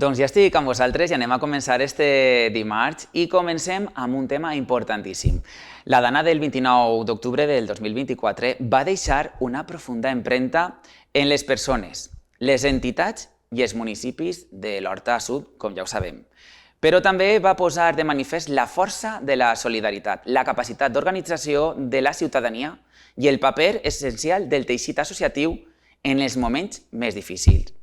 Doncs ja estic amb vosaltres i anem a començar este dimarts i comencem amb un tema importantíssim. La dana del 29 d'octubre del 2024 va deixar una profunda empremta en les persones, les entitats i els municipis de l'Horta Sud, com ja ho sabem. Però també va posar de manifest la força de la solidaritat, la capacitat d'organització de la ciutadania i el paper essencial del teixit associatiu en els moments més difícils.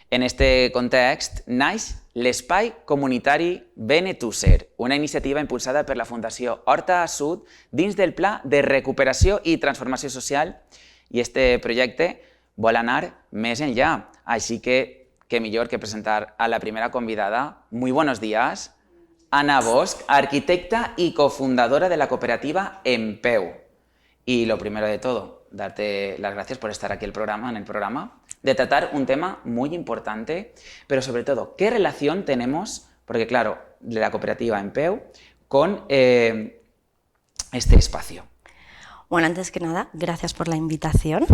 En este context naix l'Espai Comunitari Benetússer, una iniciativa impulsada per la Fundació Horta Sud dins del Pla de Recuperació i Transformació Social, i este projecte vol anar més enllà. Així que, qué millor que presentar a la primera convidada. Muy buenos días, Ana Bosch, arquitecta y cofundadora de la cooperativa Empeu. Y lo primero de todo, darte las gracias por estar aquí en el programa, de tratar un tema muy importante, pero sobre todo, ¿qué relación tenemos, porque claro, de la cooperativa Empeu, con este espacio? Bueno, antes que nada, gracias por la invitación.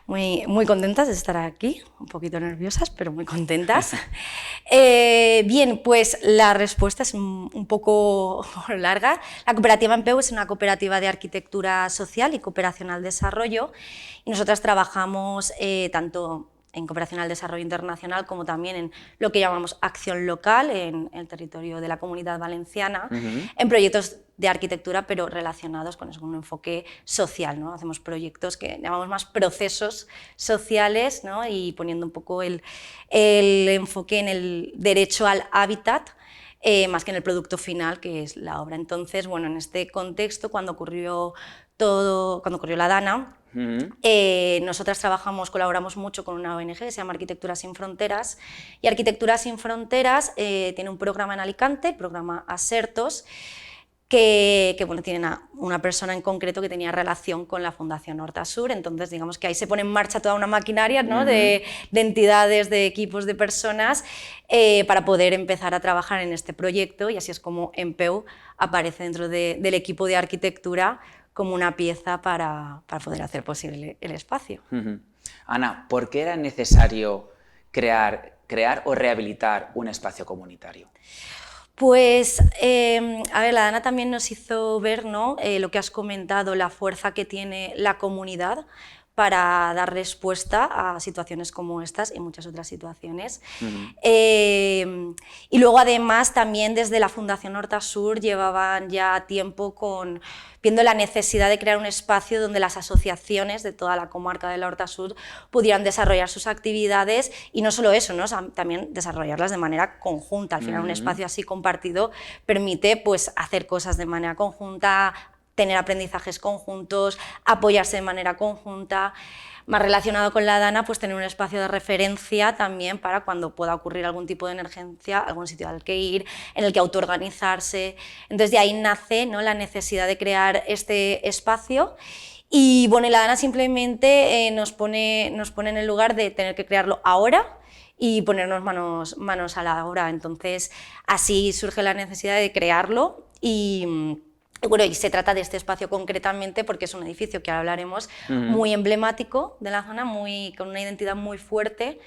Muy contentas de estar aquí, un poquito nerviosas, pero muy contentas. Bien, pues la respuesta es un poco larga. La cooperativa Empeu es una cooperativa de arquitectura social y cooperación al desarrollo, y nosotras trabajamos tanto en cooperación al desarrollo internacional como también en lo que llamamos acción local en el territorio de la Comunidad Valenciana, en proyectos de arquitectura pero relacionados con un enfoque social, ¿no? Hacemos proyectos que llamamos más procesos sociales, ¿no? Y poniendo un poco el enfoque en el derecho al hábitat, más que en el producto final, que es la obra. Entonces, bueno, en este contexto, cuando ocurrió la Dana, nosotras colaboramos mucho con una ONG que se llama Arquitectura Sin Fronteras, y Arquitectura Sin Fronteras tiene un programa en Alicante, el programa Asertos, que bueno, tienen a una persona en concreto que tenía relación con la Fundación Horta Sud. Entonces, digamos que ahí se pone en marcha toda una maquinaria, ¿no? de entidades, de equipos, de personas, para poder empezar a trabajar en este proyecto, y así es como Empeu aparece dentro del equipo de arquitectura como una pieza para poder hacer posible el espacio. Ana, ¿por qué era necesario crear o rehabilitar un espacio comunitario? Pues, a ver, la Dana también nos hizo ver, ¿no? Lo que has comentado, la fuerza que tiene la comunidad para dar respuesta a situaciones como estas y muchas otras situaciones. Y luego, además, también desde la Fundación Horta Sud llevaban ya tiempo viendo la necesidad de crear un espacio donde las asociaciones de toda la comarca de la Horta Sud pudieran desarrollar sus actividades, y no solo eso, ¿no? O sea, también desarrollarlas de manera conjunta. Al final, un espacio así compartido permite, pues, hacer cosas de manera conjunta, tener aprendizajes conjuntos, apoyarse de manera conjunta. Más relacionado con la Dana, pues tener un espacio de referencia también para cuando pueda ocurrir algún tipo de emergencia, algún sitio al que ir, en el que autoorganizarse. Entonces, de ahí nace, ¿no? La necesidad de crear este espacio. Y bueno, la Dana simplemente nos pone en el lugar de tener que crearlo ahora y ponernos manos a la obra. Entonces, así surge la necesidad de crearlo. Y bueno, y se trata de este espacio concretamente porque es un edificio, que ahora hablaremos, muy emblemático de la zona, con una identidad muy fuerte,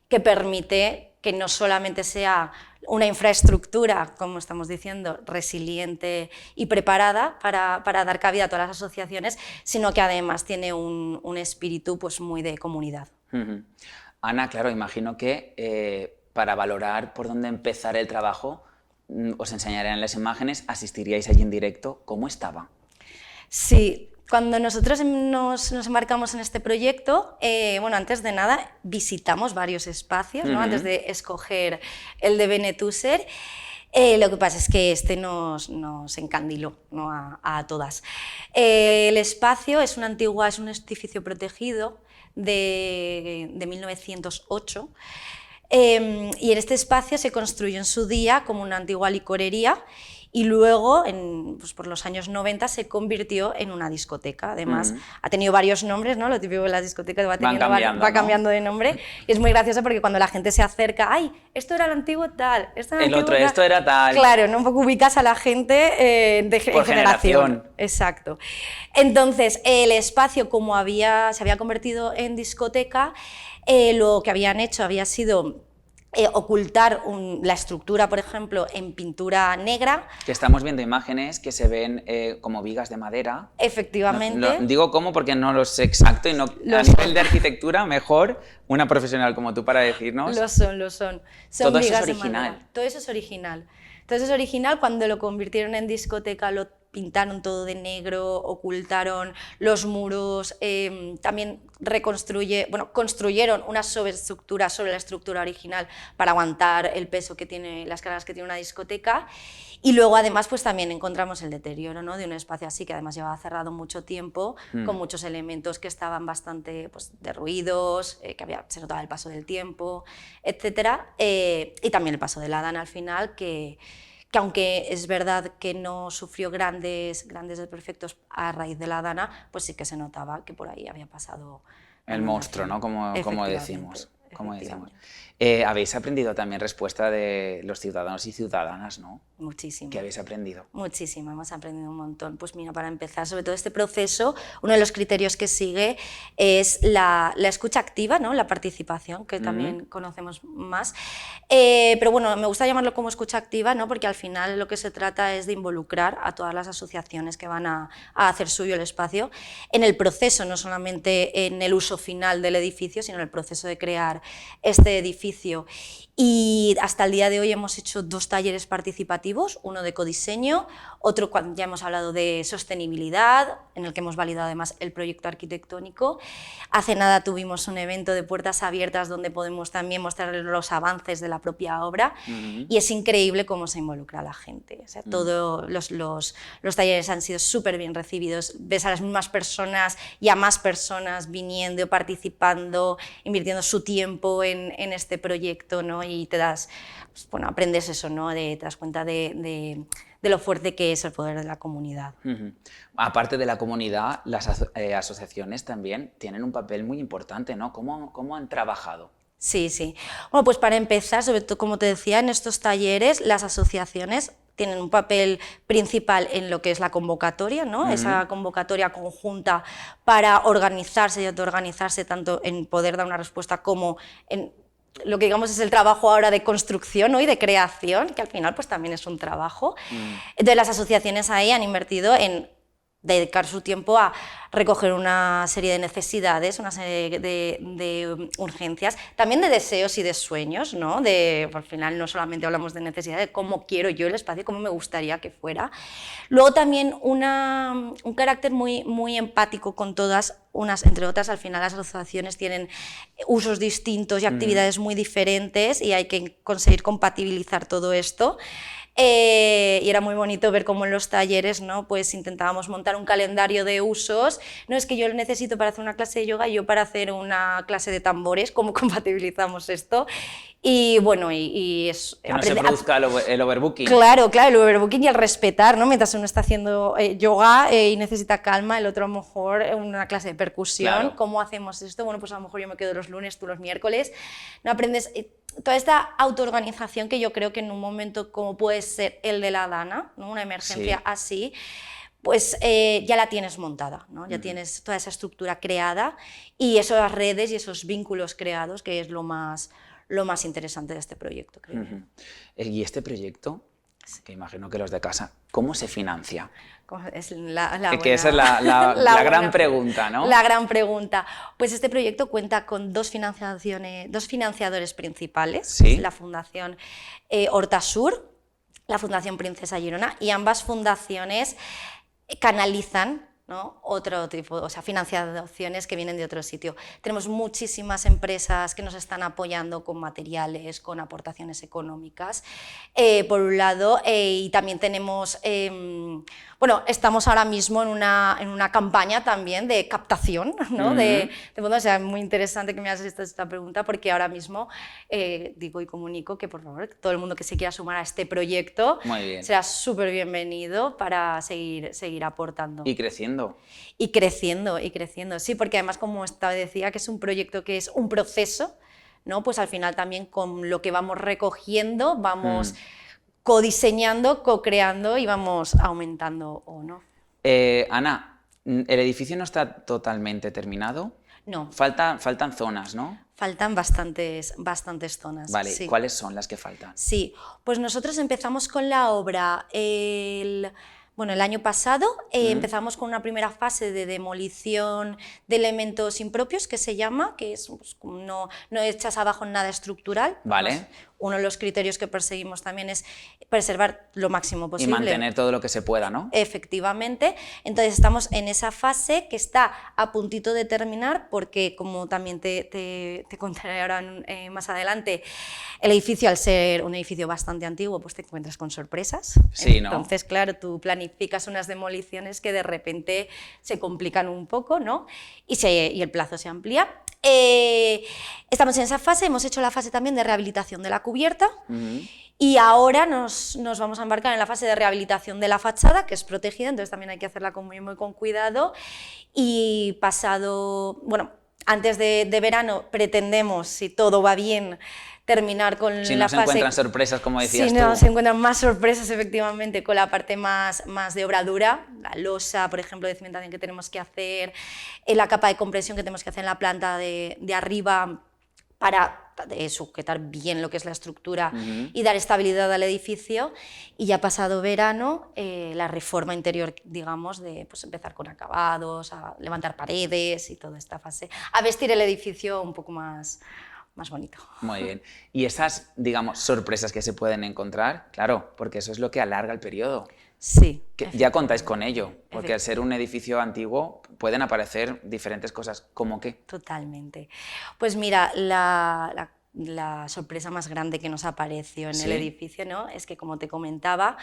que permite que no solamente sea una infraestructura, como estamos diciendo, resiliente y preparada para dar cabida a todas las asociaciones, sino que además tiene un espíritu, pues, muy de comunidad. Ana, claro, imagino que para valorar por dónde empezar el trabajo, os enseñaré en las imágenes, asistiríais allí en directo. ¿Cómo estaba? Sí, cuando nosotros nos embarcamos en este proyecto, bueno, antes de nada visitamos varios espacios, ¿no? Antes de escoger el de Benetússer. Lo que pasa es que este nos encandiló, ¿no? a todas. El espacio es un edificio protegido de 1908. Y en este espacio se construyó en su día como una antigua licorería, y luego, pues por los años 90, se convirtió en una discoteca. Además, ha tenido varios nombres, ¿no? Lo típico de las discotecas va cambiando de nombre, y es muy gracioso porque cuando la gente se acerca, ¡ay, esto era el antiguo tal! Esto era tal. Claro, ¿no? Un poco ubicas a la gente de generación. Exacto. Entonces, el espacio, como se había convertido en discoteca, lo que habían hecho había sido ocultar la estructura, por ejemplo, en pintura negra. Que estamos viendo imágenes que se ven como vigas de madera. Efectivamente. Digo cómo porque no lo sé exacto y no a nivel de arquitectura, mejor una profesional como tú para decirnos. Lo son. Son todo vigas eso es original. de madera. Todo eso es original. Todo eso es original. Cuando lo convirtieron en discoteca lo pintaron todo de negro, ocultaron los muros, también construyeron una sobreestructura sobre la estructura original para aguantar el peso que tiene, las cargas que tiene una discoteca. Y luego además pues también encontramos el deterioro, ¿no?, de un espacio así que además llevaba cerrado mucho tiempo, con muchos elementos que estaban bastante pues, derruidos, se notaba el paso del tiempo, etc. Y también el paso de la Dana al final, que aunque es verdad que no sufrió grandes desperfectos a raíz de la Dana, pues sí que se notaba que por ahí había pasado el monstruo, ¿no?, como decimos. Habéis aprendido también respuesta de los ciudadanos y ciudadanas, ¿no? Muchísimo. ¿Qué habéis aprendido? Muchísimo, hemos aprendido un montón. Pues mira, para empezar, sobre todo este proceso, uno de los criterios que sigue es la escucha activa, ¿no?, la participación, que también conocemos más. Pero bueno, me gusta llamarlo como escucha activa, ¿no?, porque al final lo que se trata es de involucrar a todas las asociaciones que van a hacer suyo el espacio en el proceso, no solamente en el uso final del edificio, sino en el proceso de crear este edificio. Y hasta el día de hoy hemos hecho 2 talleres participativos, uno de codiseño, otro cuando ya hemos hablado de sostenibilidad, en el que hemos validado además el proyecto arquitectónico. Hace nada tuvimos un evento de puertas abiertas donde podemos también mostrar los avances de la propia obra y es increíble cómo se involucra a la gente. O sea, todos los talleres han sido súper bien recibidos, ves a las mismas personas y a más personas viniendo, participando, invirtiendo su tiempo en este proyecto, ¿no? Y te das, pues, bueno, aprendes eso, ¿no? Te das cuenta de lo fuerte que es el poder de la comunidad. Aparte de la comunidad, las asociaciones también tienen un papel muy importante, ¿no? ¿Cómo han trabajado? Sí. Bueno, pues para empezar, sobre todo, como te decía, en estos talleres las asociaciones tienen un papel principal en lo que es la convocatoria, ¿no? Esa convocatoria conjunta para organizarse y autoorganizarse, tanto en poder dar una respuesta como en lo que digamos es el trabajo ahora de construcción, ¿no?, y de creación, que al final pues también es un trabajo. Entonces las asociaciones ahí han invertido en dedicar su tiempo a recoger una serie de necesidades, una serie de urgencias, también de deseos y de sueños, ¿no? Al final no solamente hablamos de necesidad, de cómo quiero yo el espacio, cómo me gustaría que fuera. Luego también un carácter muy empático con todas, entre otras, al final las asociaciones tienen usos distintos y actividades muy diferentes y hay que conseguir compatibilizar todo esto. Y era muy bonito ver cómo en los talleres, ¿no?, pues intentábamos montar un calendario de usos. No es que yo lo necesito para hacer una clase de yoga y yo para hacer una clase de tambores, ¿cómo compatibilizamos esto? Y bueno, que no se produzca el overbooking. Claro, el overbooking y el respetar, ¿no? Mientras uno está haciendo yoga y necesita calma, el otro a lo mejor una clase de percusión. Claro. ¿Cómo hacemos esto? Bueno, pues a lo mejor yo me quedo los lunes, tú los miércoles. No aprendes toda esta autoorganización que yo creo que en un momento como puede ser el de la Dana, ¿no?, una emergencia así, pues ya la tienes montada, ¿no? Ya tienes toda esa estructura creada y esas redes y esos vínculos creados, que es lo más interesante de este proyecto, creo. Y este proyecto, que imagino que los de casa, ¿cómo se financia? Esa es la gran pregunta, ¿no? La gran pregunta. Pues este proyecto cuenta con dos financiadores principales, ¿Sí? La Fundación Hortasur, la Fundación Princesa Girona, y ambas fundaciones canalizan, ¿no?, otro tipo, o sea, financiaciones que vienen de otro sitio. Tenemos muchísimas empresas que nos están apoyando con materiales, con aportaciones económicas, por un lado, y también tenemos, estamos ahora mismo en una campaña también de captación, ¿no? O sea, muy interesante que me hagas esta pregunta, porque ahora mismo digo y comunico que, por favor, todo el mundo que se quiera sumar a este proyecto será súper bienvenido para seguir aportando. Y creciendo. Y creciendo, sí, porque además, como decía, que es un proyecto que es un proceso, ¿no? Pues al final también con lo que vamos recogiendo, vamos codiseñando, co-creando y vamos aumentando, ¿o no? Ana, ¿el edificio no está totalmente terminado? No. Faltan zonas, ¿no? faltan bastantes zonas. Vale, sí. ¿cuáles son las que faltan? Sí, pues nosotros empezamos con la obra el año pasado. Empezamos con una primera fase de demolición de elementos impropios, que se llama, que es pues, no echas abajo nada estructural. Vale. Además, uno de los criterios que perseguimos también es preservar lo máximo posible. Y mantener todo lo que se pueda, ¿no? Efectivamente. Entonces estamos en esa fase que está a puntito de terminar, porque como también te contaré ahora más adelante, el edificio, al ser un edificio bastante antiguo, pues te encuentras con sorpresas. Sí, ¿no? Entonces, claro, tú planificas unas demoliciones que de repente se complican un poco, ¿no? Y el plazo se amplía. Estamos en esa fase, hemos hecho la fase también de rehabilitación de la cubierta. Y ahora nos vamos a embarcar en la fase de rehabilitación de la fachada, que es protegida, entonces también hay que hacerla muy con cuidado. Y antes de verano pretendemos, si todo va bien, terminar con la fase... Si no se encuentran sorpresas, como decías tú. Si no se encuentran más sorpresas, efectivamente, con la parte más de obra dura, la losa, por ejemplo, de cimentación que tenemos que hacer, la capa de compresión que tenemos que hacer en la planta de arriba, para sujetar bien lo que es la estructura y dar estabilidad al edificio. Y ya pasado verano, la reforma interior, digamos, de pues, empezar con acabados, a levantar paredes y toda esta fase, a vestir el edificio un poco más bonito. Muy bien. Y esas, digamos, sorpresas que se pueden encontrar, claro, porque eso es lo que alarga el periodo. Sí. Que ya contáis con ello, porque al ser un edificio antiguo pueden aparecer diferentes cosas. ¿Cómo qué? Totalmente. Pues mira, la sorpresa más grande que nos apareció en el edificio, ¿no? Es que, como te comentaba,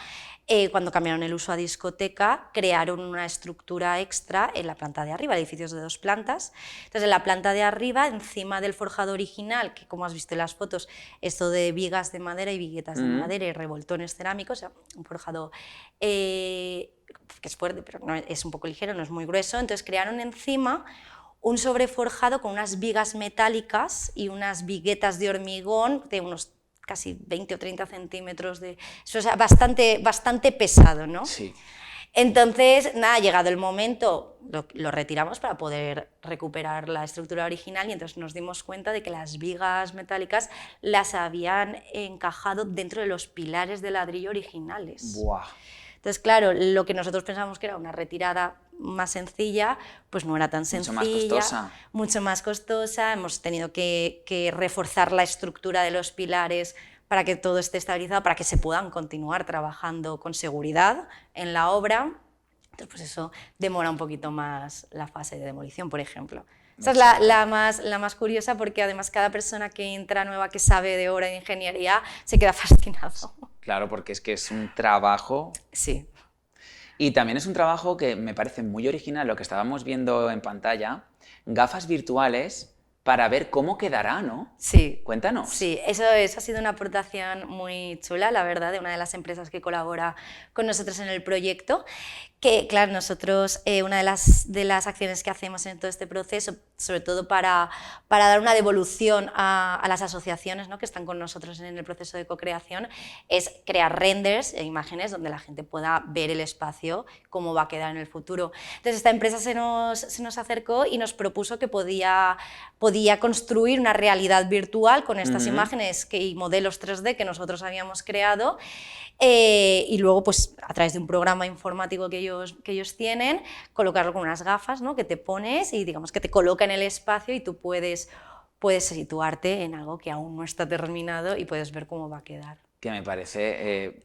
cuando cambiaron el uso a discoteca, crearon una estructura extra en la planta de arriba, el edificio es de 2 plantas. Entonces, en la planta de arriba, encima del forjado original, que como has visto en las fotos, esto de vigas de madera y viguetas de madera y revoltones cerámicos, o sea, un forjado que es fuerte, pero no, es un poco ligero, no es muy grueso. Entonces, crearon encima un sobreforjado con unas vigas metálicas y unas viguetas de hormigón de unos casi 20 o 30 centímetros de... O sea, bastante pesado, ¿no? Sí. Entonces, nada, llegado el momento, lo retiramos para poder recuperar la estructura original, y entonces nos dimos cuenta de que las vigas metálicas las habían encajado dentro de los pilares de ladrillo originales. ¡Buah! Entonces, claro, lo que nosotros pensábamos que era una retirada más sencilla, pues no era tan sencilla. Mucho más costosa. Mucho más costosa. Hemos tenido que reforzar la estructura de los pilares para que todo esté estabilizado, para que se puedan continuar trabajando con seguridad en la obra. Entonces, pues eso demora un poquito más la fase de demolición, por ejemplo. Esa es la más curiosa, porque además cada persona que entra nueva, que sabe de obra de ingeniería, se queda fascinado. Claro, porque es que es un trabajo... Sí. Y también es un trabajo que me parece muy original, lo que estábamos viendo en pantalla, gafas virtuales para ver cómo quedará, ¿no? Sí. Cuéntanos. Sí, eso ha sido una aportación muy chula, la verdad, de una de las empresas que colabora con nosotros en el proyecto, que, claro, nosotros, una de las acciones que hacemos en todo este proceso, sobre todo para dar una devolución a las asociaciones, ¿no?, que están con nosotros en el proceso de co-creación, es crear renders e imágenes donde la gente pueda ver el espacio, cómo va a quedar en el futuro. Entonces, esta empresa se nos acercó y nos propuso que podía construir una realidad virtual con estas imágenes y modelos 3D que nosotros habíamos creado, y luego, pues, a través de un programa informático que ellos tienen, colocarlo con unas gafas, ¿no?, que te pones y, digamos, que te coloca en el espacio, y tú puedes situarte en algo que aún no está terminado y puedes ver cómo va a quedar. Que me parece...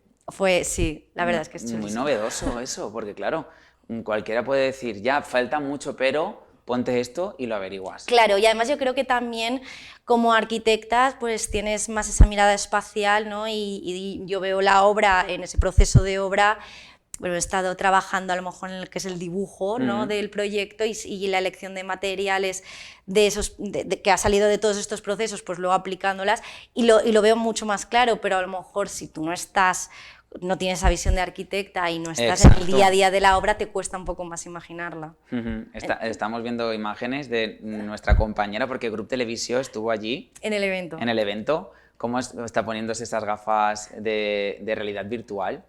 Sí, la verdad es que es chulísimo. Muy novedoso eso, porque claro, cualquiera puede decir, ya, falta mucho, pero... ponte esto y lo averiguas. Claro, y además yo creo que también como arquitectas pues tienes más esa mirada espacial, ¿no? Y yo veo la obra, en ese proceso de obra, bueno, he estado trabajando a lo mejor en lo que es el dibujo, ¿no?, del proyecto, y la elección de materiales que ha salido de todos estos procesos, pues luego aplicándolas, y lo veo mucho más claro, pero a lo mejor si tú no tienes esa visión de arquitecta y no estás en el día a día de la obra, te cuesta un poco más imaginarla. Estamos viendo imágenes de nuestra compañera, porque Grup Televisió estuvo allí. En el evento. En el evento. Cómo está poniéndose estas gafas de realidad virtual,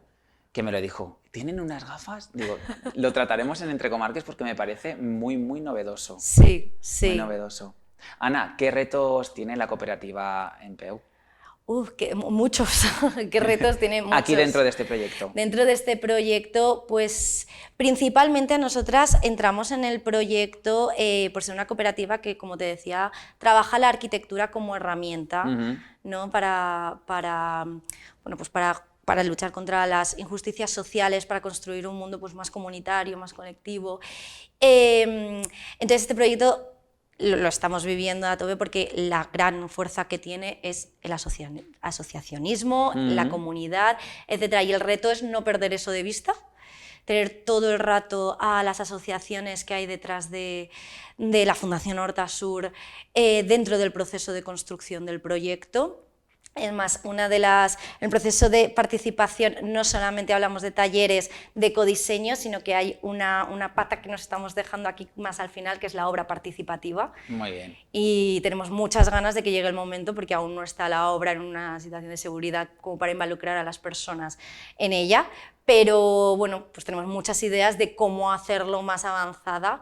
que me lo dijo. ¿Tienen unas gafas? Digo, lo trataremos en Entre Comarques porque me parece muy, muy novedoso. Sí. Muy novedoso. Ana, ¿qué retos tiene la cooperativa Empeu? Muchos, qué retos tiene muchos. Aquí dentro de este proyecto. Dentro de este proyecto, pues principalmente nosotras entramos en el proyecto por ser una cooperativa que, como te decía, trabaja la arquitectura como herramienta, ¿no? Bueno, pues para luchar contra las injusticias sociales, para construir un mundo pues, más comunitario, más colectivo. Entonces este proyecto lo estamos viviendo a tope porque la gran fuerza que tiene es el asociacionismo, la comunidad, etc. Y el reto es no perder eso de vista, tener todo el rato a las asociaciones que hay detrás de la Fundación Horta Sur dentro del proceso de construcción del proyecto. Es más, el proceso de participación no solamente hablamos de talleres de ecodiseño, sino que hay una pata que nos estamos dejando aquí más al final, que es la obra participativa. Muy bien. Y tenemos muchas ganas de que llegue el momento, porque aún no está la obra en una situación de seguridad como para involucrar a las personas en ella, pero bueno, pues tenemos muchas ideas de cómo hacerlo más avanzada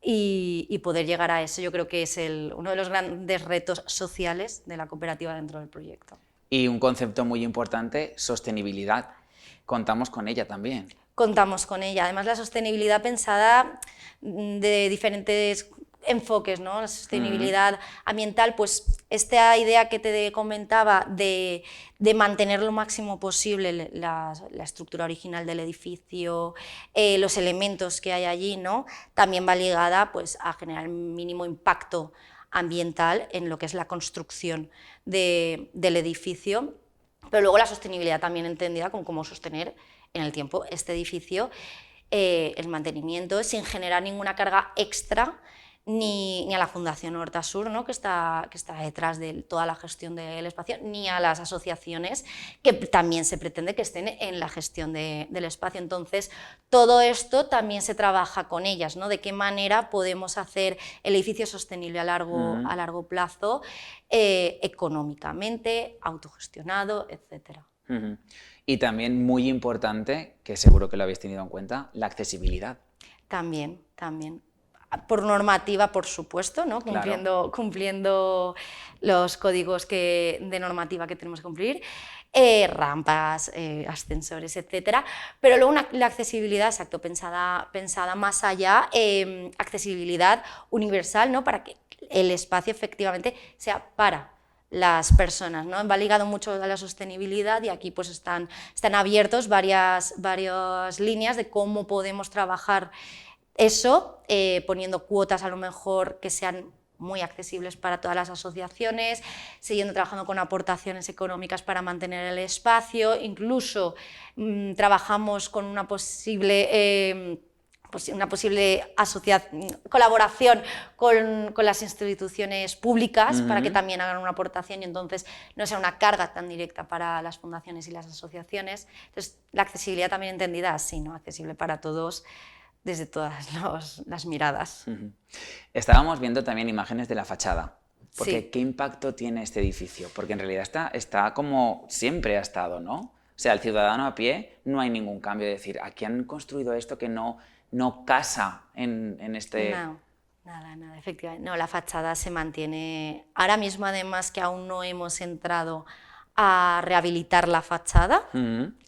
y poder llegar a eso. Yo creo que es uno de los grandes retos sociales de la cooperativa dentro del proyecto. Y un concepto muy importante, sostenibilidad. Contamos con ella también. Contamos con ella. Además, la sostenibilidad pensada de diferentes enfoques, ¿no? La sostenibilidad ambiental, pues esta idea que te comentaba de mantener lo máximo posible la estructura original del edificio, los elementos que hay allí, ¿no? También va ligada pues, a generar el mínimo impacto ambiental en lo que es la construcción del edificio, pero luego la sostenibilidad también entendida como cómo sostener en el tiempo este edificio, el mantenimiento sin generar ninguna carga extra ni a la Fundación Horta Sur, ¿no? que está detrás de toda la gestión del espacio, ni a las asociaciones que también se pretende que estén en la gestión del espacio. Entonces, todo esto también se trabaja con ellas, ¿no? De qué manera podemos hacer el edificio sostenible a largo plazo, económicamente, autogestionado, etc. Y también muy importante, que seguro que lo habéis tenido en cuenta, la accesibilidad. También. Por normativa, por supuesto, ¿no? Cumpliendo los códigos de normativa que tenemos que cumplir, rampas, ascensores, etc. Pero luego la accesibilidad, exacto, pensada más allá, accesibilidad universal, ¿no? Para que el espacio efectivamente sea para las personas, ¿no? Va ligado mucho a la sostenibilidad y aquí pues están abiertos varias líneas de cómo podemos trabajar eso, poniendo cuotas a lo mejor que sean muy accesibles para todas las asociaciones, siguiendo trabajando con aportaciones económicas para mantener el espacio, incluso trabajamos con una posible colaboración con las instituciones públicas para que también hagan una aportación y entonces no sea una carga tan directa para las fundaciones y las asociaciones. Entonces, la accesibilidad también entendida así, ¿no? Accesible para todos, desde todas las miradas. Estábamos viendo también imágenes de la fachada, porque sí. ¿Qué impacto tiene este edificio? Porque en realidad está como siempre ha estado, ¿no? O sea, el ciudadano a pie no hay ningún cambio, de decir, aquí han construido esto que no casa en este... No, nada, efectivamente. No, la fachada se mantiene. Ahora mismo, además, que aún no hemos entrado a rehabilitar la fachada,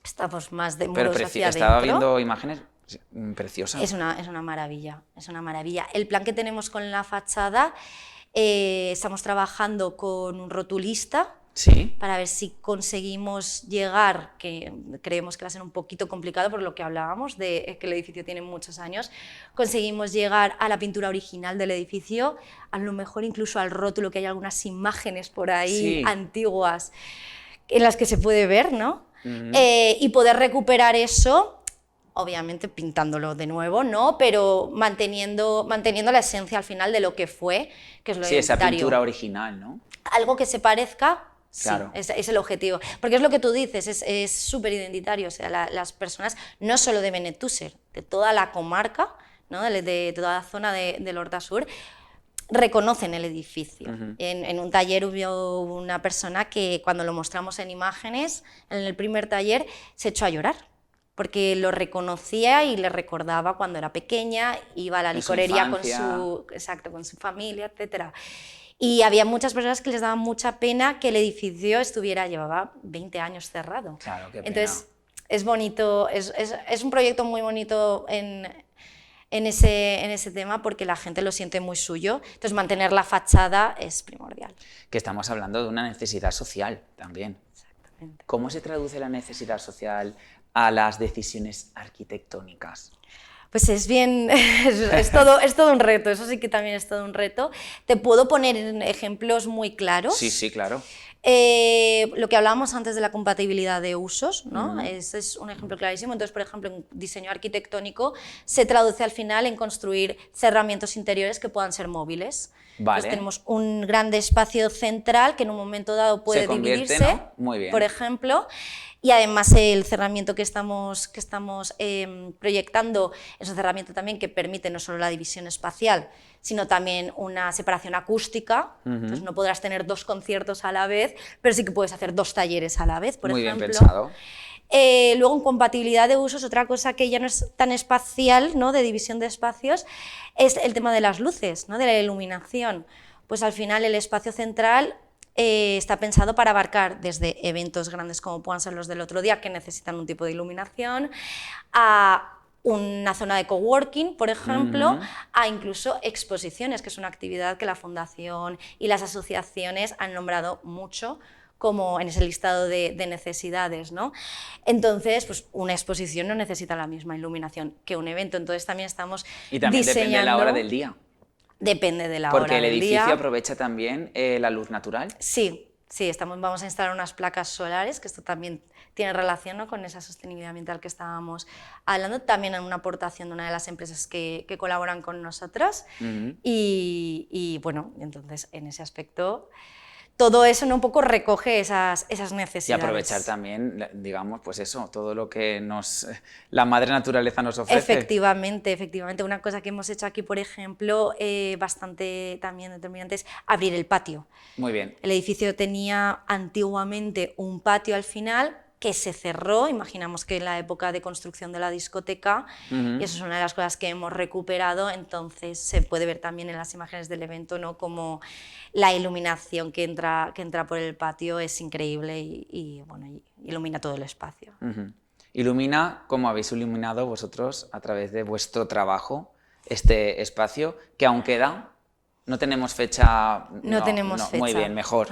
estamos más de muros hacia adentro. Estaba viendo imágenes... Preciosa. Es una maravilla, es una maravilla. El plan que tenemos con la fachada, estamos trabajando con un rotulista, ¿sí? Para ver si conseguimos llegar, que creemos que va a ser un poquito complicado por lo que hablábamos, de que el edificio tiene muchos años, conseguimos llegar a la pintura original del edificio, a lo mejor incluso al rótulo, que hay algunas imágenes por ahí antiguas en las que se puede ver, ¿no? Y poder recuperar eso, obviamente pintándolo de nuevo, ¿no? Pero manteniendo la esencia al final de lo que fue, que es lo identitario. Esa pintura original, ¿no? Algo que se parezca, claro. Sí, es el objetivo. Porque es lo que tú dices, es súper identitario. O sea, las personas, no solo de Benetúser, de toda la comarca, ¿no? de toda la zona del Horta Sur, reconocen el edificio. En un taller hubo una persona que cuando lo mostramos en imágenes, en el primer taller, se echó a llorar. porque lo reconocía y le recordaba cuando era pequeña, iba a la En su licorería infancia. con su familia, etc. Y había muchas personas que les daba mucha pena que el edificio llevaba 20 años cerrado. Claro, qué pena. Entonces, es bonito, es un proyecto muy bonito en ese tema porque la gente lo siente muy suyo. Entonces, mantener la fachada es primordial. Que estamos hablando de una necesidad social también. Exactamente. ¿Cómo se traduce la necesidad social a las decisiones arquitectónicas? Pues es bien, es todo un reto, eso sí que también es todo un reto. Te puedo poner ejemplos muy claros. Sí, sí, claro. Lo que hablábamos antes de la compatibilidad de usos, ¿no? Ese es un ejemplo clarísimo. Entonces, por ejemplo, en diseño arquitectónico se traduce al final en construir cerramientos interiores que puedan ser móviles. Vale. Entonces, tenemos un grande espacio central que en un momento dado puede Se convierte, dividirse, ¿no? Muy bien. por ejemplo, y además el cerramiento que estamos proyectando es un cerramiento también que permite no solo la división espacial, sino también una separación acústica. Entonces no podrás tener 2 conciertos a la vez, pero sí que puedes hacer 2 talleres a la vez, por Muy ejemplo. bien pensado. Luego, en compatibilidad de usos, otra cosa que ya no es tan espacial, ¿no?, de división de espacios, es el tema de las luces, ¿no?, de la iluminación. Pues al final el espacio central está pensado para abarcar desde eventos grandes como puedan ser los del otro día, que necesitan un tipo de iluminación, a una zona de coworking, por ejemplo, a incluso exposiciones, que es una actividad que la Fundación y las asociaciones han nombrado mucho como en ese listado de necesidades, ¿no? Entonces, pues una exposición no necesita la misma iluminación que un evento, entonces también estamos Y también diseñando... depende de la hora del día. Depende de la hora Porque el del edificio día. aprovecha también la luz natural. Sí, vamos a instalar unas placas solares, que esto también tiene relación, ¿no?, con esa sostenibilidad ambiental que estábamos hablando, también en una aportación de una de las empresas que colaboran con nosotras. Y bueno, entonces en ese aspecto todo eso, ¿no?, un poco recoge esas necesidades. Y aprovechar también, digamos, pues eso, todo lo que la madre naturaleza nos ofrece. Efectivamente. Una cosa que hemos hecho aquí, por ejemplo, bastante también determinante, es abrir el patio. Muy bien. El edificio tenía antiguamente un patio al final que se cerró, imaginamos que en la época de construcción de la discoteca, y eso es una de las cosas que hemos recuperado, entonces se puede ver también en las imágenes del evento, ¿no?, como la iluminación que entra por el patio es increíble y bueno, ilumina todo el espacio. Ilumina, como habéis iluminado vosotros a través de vuestro trabajo, este espacio, que aún queda. No tenemos fecha. No tenemos fecha. Muy bien, mejor.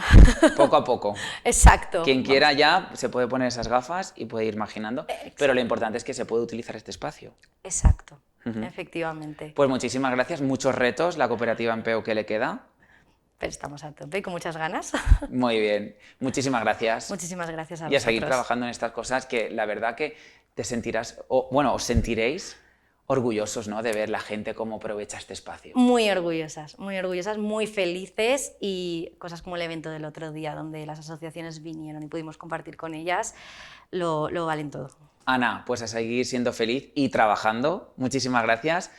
Poco a poco. Exacto. Quien quiera ya se puede poner esas gafas y puede ir imaginando, pero lo importante es que se puede utilizar este espacio. Exacto, efectivamente. Pues muchísimas gracias, muchos retos, la cooperativa Empeo que le queda. Pero estamos a tope y con muchas ganas. Muy bien, muchísimas gracias. Muchísimas gracias a Y a vosotros. seguir trabajando en estas cosas que la verdad que te sentirás, os sentiréis orgullosos, ¿no?, de ver la gente cómo aprovecha este espacio. Muy orgullosas, muy felices, y cosas como el evento del otro día donde las asociaciones vinieron y pudimos compartir con ellas, lo valen todo. Ana, pues a seguir siendo feliz y trabajando. Muchísimas gracias